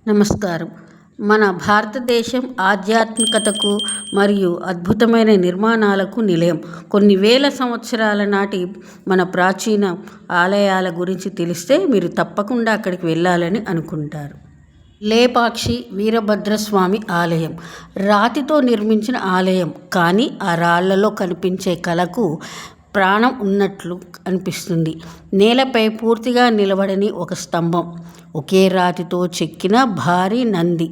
నమస్కారం. మన భారతదేశం ఆధ్యాత్మికతకు మరియు అద్భుతమైన నిర్మాణాలకు నిలయం. కొన్ని వేల సంవత్సరాల నాటి మన ప్రాచీన ఆలయాల గురించి తెలిస్తే మీరు తప్పకుండా అక్కడికి వెళ్ళాలని అనుకుంటారు. లేపాక్షి వీరభద్రస్వామి ఆలయం రాతితో నిర్మించిన ఆలయం, కానీ ఆ రాళ్లలో కనిపించే కళకు ప్రాణం ఉన్నట్లు అనిపిస్తుంది. నేలపై పూర్తిగా నిలబడని ఒక స్తంభం, ఒకే రాతితో చెక్కిన భారీ నంది,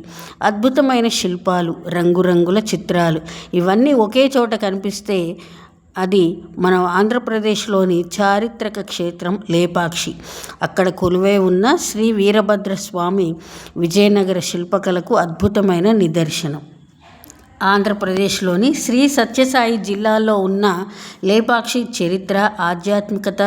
అద్భుతమైన శిల్పాలు, రంగురంగుల చిత్రాలు, ఇవన్నీ ఒకే చోట కనిపిస్తే అది మన ఆంధ్రప్రదేశ్లోని చారిత్రక క్షేత్రం లేపాక్షి. అక్కడ కొలువై ఉన్న శ్రీ వీరభద్రస్వామి విజయనగర శిల్పకళకు అద్భుతమైన నిదర్శనం. ఆంధ్రప్రదేశ్లోని శ్రీ సత్యసాయి జిల్లాలో ఉన్న లేపాక్షి చరిత్ర, ఆధ్యాత్మికత,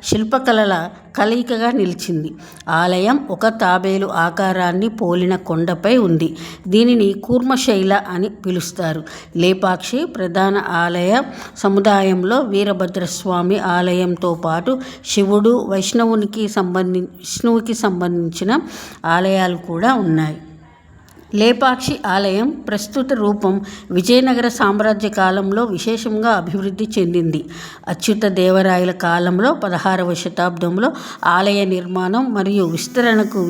శిల్పకళల కలయికగా నిలిచింది. ఆలయం ఒక తాబేలు ఆకారాన్ని పోలిన కొండపై ఉంది. దీనిని కూర్మశైల అని పిలుస్తారు. లేపాక్షి ప్రధాన ఆలయ సముదాయంలో వీరభద్రస్వామి ఆలయంతో పాటు శివుడు, విష్ణువుకి సంబంధించిన ఆలయాలు కూడా ఉన్నాయి. లేపాక్షి ఆలయం ప్రస్తుత రూపం విజయనగర సామ్రాజ్య కాలంలో విశేషంగా అభివృద్ధి చెందింది. అచ్యుత దేవరాయల కాలంలో 16వ శతాబ్దంలో ఆలయ నిర్మాణం మరియు విస్తరణకు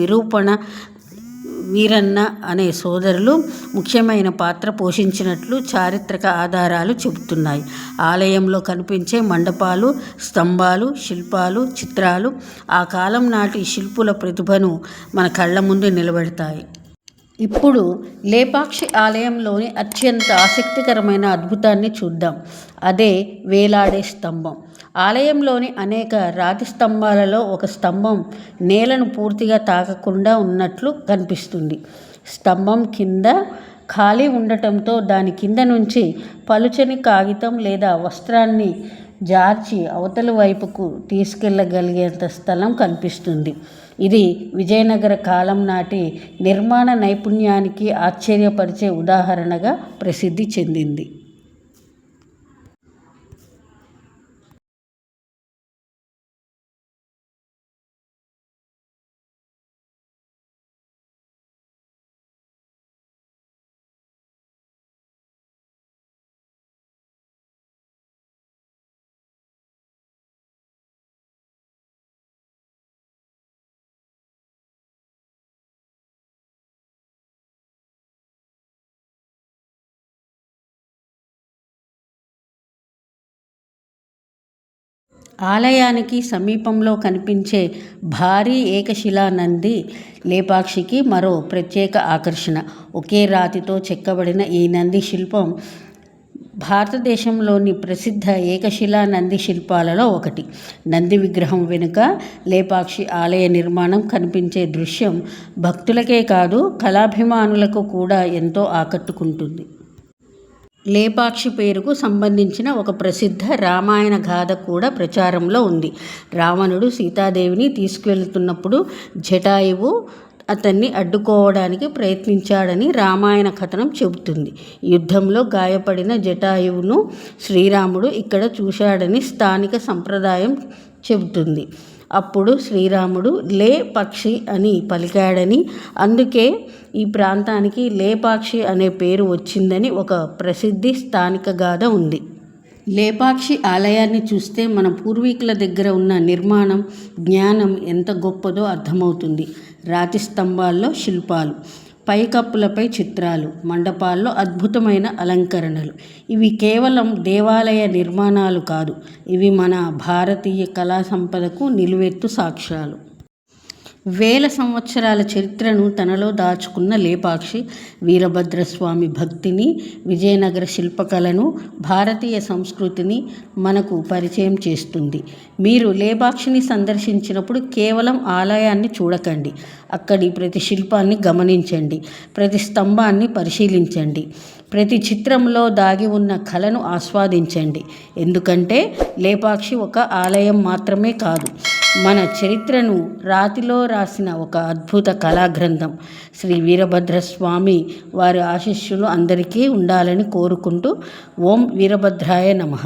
వీరన్న అనే సోదరులు ముఖ్యమైన పాత్ర పోషించినట్లు చారిత్రక ఆధారాలు చెబుతున్నాయి. ఆలయంలో కనిపించే మండపాలు, స్తంభాలు, శిల్పాలు, చిత్రాలు ఆ కాలం నాటి శిల్పుల ప్రతిభను మన కళ్ళ ముందు నిలబెడతాయి. ఇప్పుడు లేపాక్షి ఆలయంలోని అత్యంత ఆసక్తికరమైన అద్భుతాన్ని చూద్దాం. అదే వేలాడే స్తంభం. ఆలయంలోని అనేక రాతి స్తంభాలలో ఒక స్తంభం నేలను పూర్తిగా తాకకుండా ఉన్నట్లు కనిపిస్తుంది. స్తంభం కింద ఖాళీ ఉండటంతో దాని కింద నుంచి పలుచని కాగితం లేదా వస్త్రాన్ని జార్చి అవతలి వైపుకు తీసుకెళ్లగలిగేంత స్థలం కనిపిస్తుంది. ఇది విజయనగర కాలం నాటి నిర్మాణ నైపుణ్యానికి ఆశ్చర్యపరిచే ఉదాహరణగా ప్రసిద్ధి చెందింది. ఆలయానికి సమీపంలో కనిపించే భారీ ఏకశిలా నంది లేపాక్షికి మరో ప్రత్యేక ఆకర్షణ. ఒకే రాతితో చెక్కబడిన ఈ నంది శిల్పం భారతదేశంలోని ప్రసిద్ధ ఏకశిలా నంది శిల్పాలలో ఒకటి. నంది విగ్రహం వెనుక లేపాక్షి ఆలయ నిర్మాణం కనిపించే దృశ్యం భక్తులకే కాదు, కళాభిమానులకు కూడా ఎంతో ఆకట్టుకుంటుంది. లేపాక్షి పేరుకు సంబంధించిన ఒక ప్రసిద్ధ రామాయణ గాథ కూడా ప్రచారంలో ఉంది. రావణుడు సీతాదేవిని తీసుకువెళ్తున్నప్పుడు జటాయువు అతన్ని అడ్డుకోవడానికి ప్రయత్నించాడని రామాయణ కథనం చెబుతుంది. యుద్ధంలో గాయపడిన జటాయువును శ్రీరాముడు ఇక్కడ చూశాడని స్థానిక సంప్రదాయం చెబుతుంది. అప్పుడు శ్రీరాముడు లే పక్షి అని పలికాడని, అందుకే ఈ ప్రాంతానికి లేపాక్షి అనే పేరు వచ్చిందని ఒక ప్రసిద్ధి స్థానిక గాథ ఉంది. లేపాక్షి ఆలయాన్ని చూస్తే మన పూర్వీకుల దగ్గర ఉన్న నిర్మాణం జ్ఞానం ఎంత గొప్పదో అర్థమవుతుంది. రాతి స్తంభాల్లో శిల్పాలు, పైకప్పులపై చిత్రాలు, మండపాల్లో అద్భుతమైన అలంకరణలు. ఇవి కేవలం దేవాలయ నిర్మాణాలు కాదు, ఇవి మన భారతీయ కళా సంపదకు నిలువెత్తు సాక్ష్యాలు. వేల సంవత్సరాల చరిత్రను తనలో దాచుకున్న లేపాక్షి వీరభద్రస్వామి భక్తిని, విజయనగర శిల్పకళను, భారతీయ సంస్కృతిని మనకు పరిచయం చేస్తుంది. మీరు లేపాక్షిని సందర్శించినప్పుడు కేవలం ఆలయాన్ని చూడకండి, అక్కడి ప్రతి శిల్పాన్ని గమనించండి, ప్రతి స్తంభాన్ని పరిశీలించండి, ప్రతి చిత్రంలో దాగి ఉన్న కళను ఆస్వాదించండి. ఎందుకంటే లేపాక్షి ఒక ఆలయం మాత్రమే కాదు, మన చరిత్రను రాతిలో రాసిన ఒక అద్భుత కళాగ్రంథం. శ్రీ వీరభద్రస్వామి వారి ఆశీస్సులు అందరికీ ఉండాలని కోరుకుంటూ ఓం వీరభద్రాయ నమః.